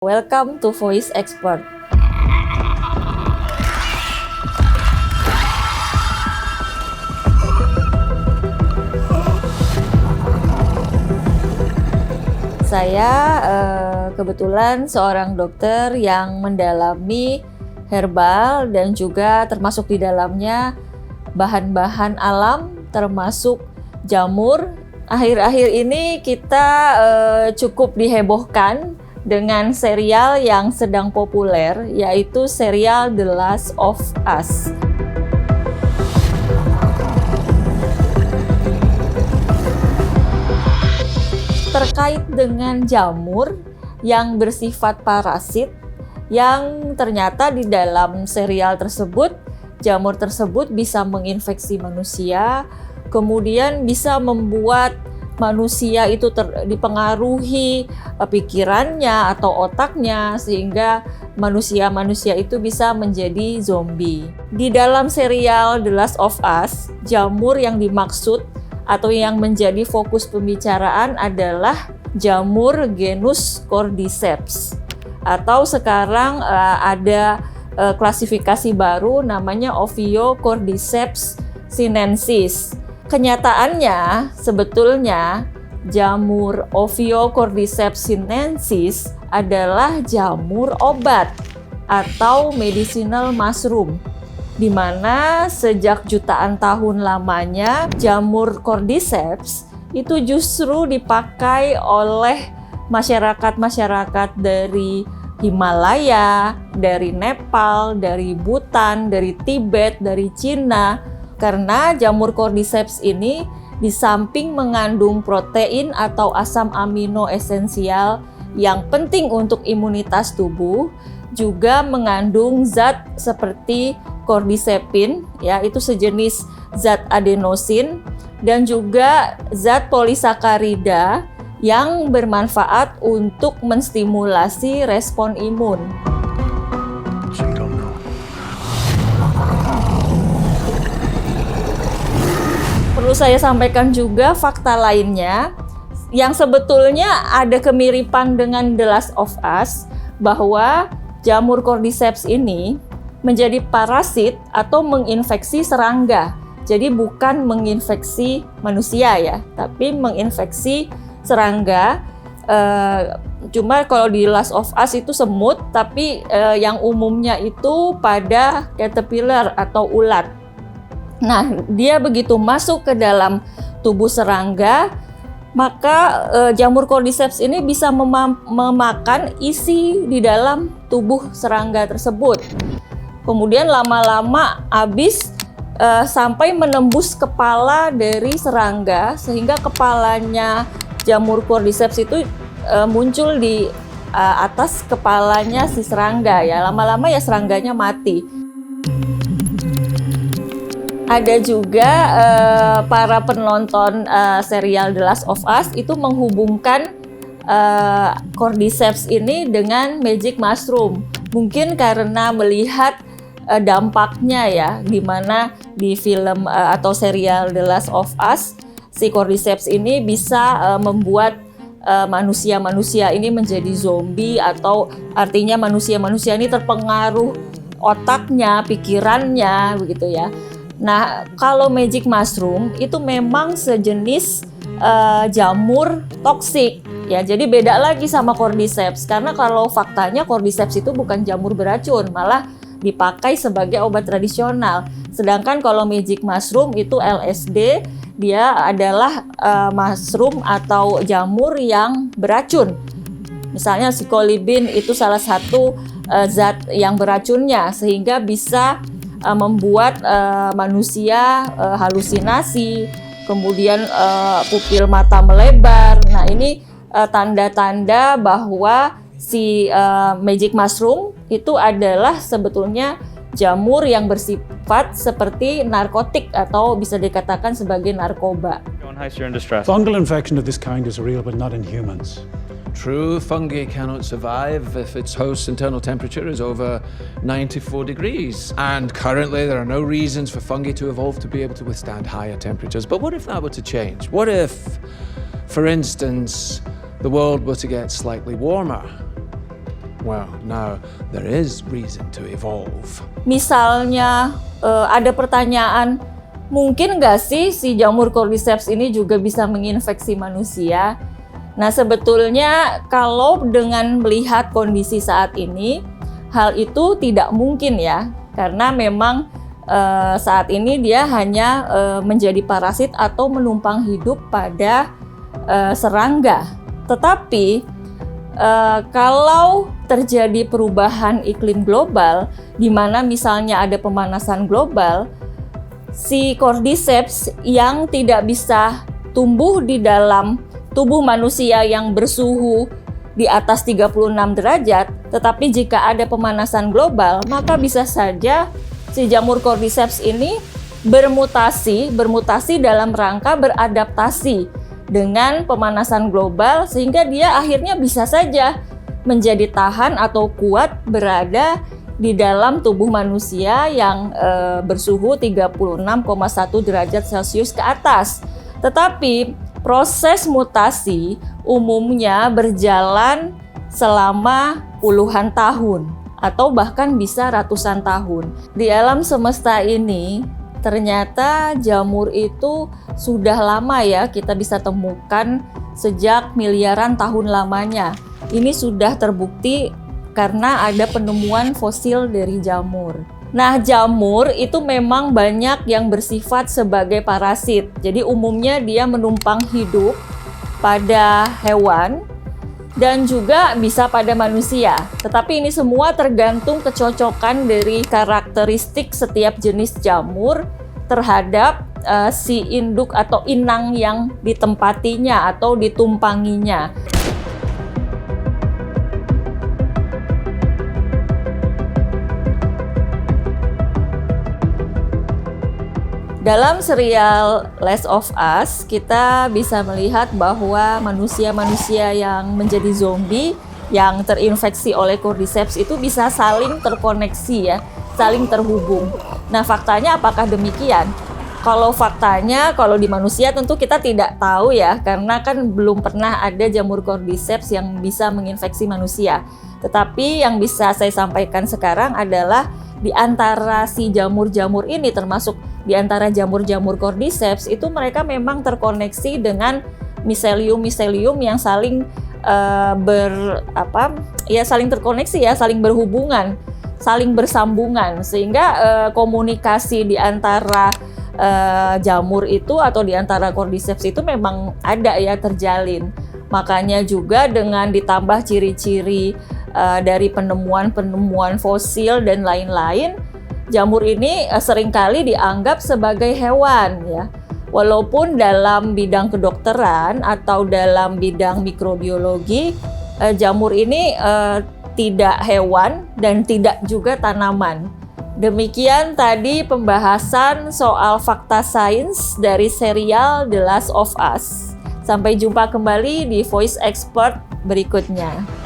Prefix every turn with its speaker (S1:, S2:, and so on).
S1: Welcome to Voice Expert. Saya kebetulan seorang dokter yang mendalami herbal dan juga termasuk di dalamnya bahan-bahan alam termasuk jamur. Akhir-akhir ini kita cukup dihebohkan dengan serial yang sedang populer, yaitu serial The Last of Us. Terkait dengan jamur yang bersifat parasit, yang ternyata di dalam serial tersebut, jamur tersebut bisa menginfeksi manusia, kemudian bisa membuat manusia itu dipengaruhi pikirannya atau otaknya sehingga manusia itu bisa menjadi zombie. Di dalam serial The Last of Us, jamur yang dimaksud atau yang menjadi fokus pembicaraan adalah jamur genus Cordyceps, atau sekarang ada klasifikasi baru namanya Ophiocordyceps sinensis. Kenyataannya sebetulnya jamur Ophiocordyceps sinensis adalah jamur obat atau medicinal mushroom, di mana sejak jutaan tahun lamanya jamur Cordyceps itu justru dipakai oleh masyarakat dari Himalaya, dari Nepal, dari Bhutan, dari Tibet, dari Cina. Karena jamur Cordyceps ini di samping mengandung protein atau asam amino esensial yang penting untuk imunitas tubuh, juga mengandung zat seperti cordycepin, ya, itu sejenis zat adenosin, dan juga zat polisakarida yang bermanfaat untuk menstimulasi respon imun. Perlu saya sampaikan juga fakta lainnya yang sebetulnya ada kemiripan dengan The Last of Us, bahwa jamur Cordyceps ini menjadi parasit atau menginfeksi serangga. Jadi bukan menginfeksi manusia ya, tapi menginfeksi serangga. Cuma kalau di Last of Us itu semut, tapi yang umumnya itu pada caterpillar atau ulat. Nah, dia begitu masuk ke dalam tubuh serangga, maka jamur Cordyceps ini bisa memakan isi di dalam tubuh serangga tersebut. Kemudian lama-lama habis sampai menembus kepala dari serangga, sehingga kepalanya jamur Cordyceps itu muncul di atas kepalanya si serangga ya. Lama-lama ya serangganya mati. Ada juga para penonton serial The Last of Us itu menghubungkan Cordyceps ini dengan magic mushroom. Mungkin karena melihat dampaknya ya, di mana di film atau serial The Last of Us, si Cordyceps ini bisa membuat manusia-manusia ini menjadi zombie, atau artinya manusia-manusia ini terpengaruh otaknya, pikirannya, begitu ya. Nah, kalau magic mushroom itu memang sejenis jamur toksik ya. Jadi beda lagi sama Cordyceps, karena kalau faktanya Cordyceps itu bukan jamur beracun, malah dipakai sebagai obat tradisional. Sedangkan kalau magic mushroom itu LSD, dia adalah mushroom atau jamur yang beracun. Misalnya psilocybin itu salah satu zat yang beracunnya, sehingga bisa membuat manusia halusinasi, kemudian pupil mata melebar. Nah, ini tanda-tanda bahwa si magic mushroom itu adalah sebetulnya jamur yang bersifat seperti narkotik atau bisa dikatakan sebagai narkoba.
S2: Fungal infection of this kind is real, but not in humans.
S3: True, fungi cannot survive if its host's internal temperature is over 94 degrees. And currently there are no reasons for fungi to evolve to be able to withstand higher temperatures. But what if that were to change? What if, for instance, the world were to get slightly warmer? Well, now there is reason to evolve.
S1: Misalnya ada pertanyaan, mungkin nggak sih si jamur cordyceps ini juga bisa menginfeksi manusia? Nah, sebetulnya kalau dengan melihat kondisi saat ini, hal itu tidak mungkin ya, karena memang saat ini dia hanya menjadi parasit atau menumpang hidup pada serangga. Tetapi kalau terjadi perubahan iklim global, di mana misalnya ada pemanasan global, si cordyceps yang tidak bisa tumbuh di dalam tubuh manusia yang bersuhu di atas 36 derajat, tetapi jika ada pemanasan global, maka bisa saja si jamur cordyceps ini bermutasi dalam rangka beradaptasi dengan pemanasan global, sehingga dia akhirnya bisa saja menjadi tahan atau kuat berada di dalam tubuh manusia yang bersuhu 36,1 derajat Celcius ke atas. Tetapi proses mutasi umumnya berjalan selama puluhan tahun atau bahkan bisa ratusan tahun. Di alam semesta ini ternyata jamur itu sudah lama ya kita bisa temukan sejak miliaran tahun lamanya. Ini sudah terbukti karena ada penemuan fosil dari jamur. Nah, jamur itu memang banyak yang bersifat sebagai parasit. Jadi umumnya dia menumpang hidup pada hewan dan juga bisa pada manusia. Tetapi ini semua tergantung kecocokan dari karakteristik setiap jenis jamur terhadap si induk atau inang yang ditempatinya atau ditumpanginya. Dalam serial Last of Us, kita bisa melihat bahwa manusia-manusia yang menjadi zombie yang terinfeksi oleh cordyceps itu bisa saling terkoneksi ya, saling terhubung. Nah, faktanya apakah demikian? Kalau faktanya, kalau di manusia tentu kita tidak tahu ya, karena kan belum pernah ada jamur cordyceps yang bisa menginfeksi manusia. Tetapi yang bisa saya sampaikan sekarang adalah di antara si jamur-jamur ini, termasuk di antara jamur-jamur cordyceps, itu mereka memang terkoneksi dengan miselium-miselium yang saling saling terkoneksi ya, saling berhubungan, saling bersambungan, sehingga komunikasi di antara jamur itu atau di antara cordyceps itu memang ada ya, terjalin. Makanya juga dengan ditambah ciri-ciri dari penemuan-penemuan fosil dan lain-lain, jamur ini seringkali dianggap sebagai hewan ya. Walaupun dalam bidang kedokteran atau dalam bidang mikrobiologi, jamur ini tidak hewan dan tidak juga tanaman. Demikian tadi pembahasan soal fakta sains dari serial The Last of Us. Sampai jumpa kembali di Voice Expert berikutnya.